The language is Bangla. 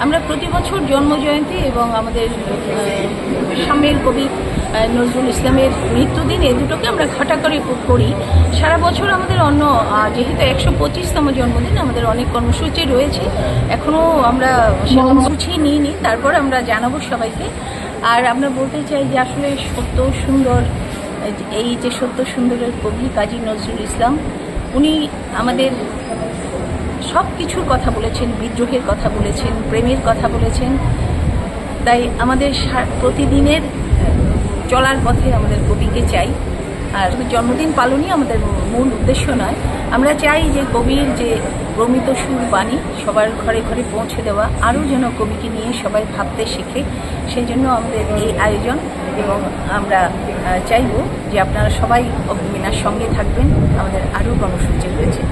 আমরা প্রতি বছর জন্মজয়ন্তী এবং আমাদের সামনের কবি নজরুল ইসলামের মৃত্যুদিন এই দুটোকে আমরা ঘটা করে করি। সারা বছর আমাদের যেহেতু 125তম জন্মদিন, আমাদের অনেক কর্মসূচি রয়েছে, এখনও আমরা সে কর্মসূচি নিইনি, তারপর আমরা জানাবো সবাইকে। আর আমরা বলতে চাই যে আসলে সত্য সুন্দর, এই যে সত্য সুন্দরের কবি কাজী নজরুল ইসলাম, উনি আমাদের সব কিছুর কথা বলেছেন, বিদ্রোহের কথা বলেছেন, প্রেমের কথা বলেছেন। তাই আমাদের প্রতিদিনের চলার পথে আমাদের কবিকে চাই। আর জন্মদিন পালনই আমাদের মূল উদ্দেশ্য নয়, আমরা চাই যে কবির যে প্রমিত সুর বাণী সবার ঘরে ঘরে পৌঁছে দেওয়া, আরও যেন কবিকে নিয়ে সবাই ভাবতে শেখে। সেই জন্য আমাদের এই আয়োজন, এবং আমরা চাইব যে আপনারা সবাই অগ্নিনার সঙ্গে থাকবেন। আমাদের আরও কর্মসূচি রয়েছে।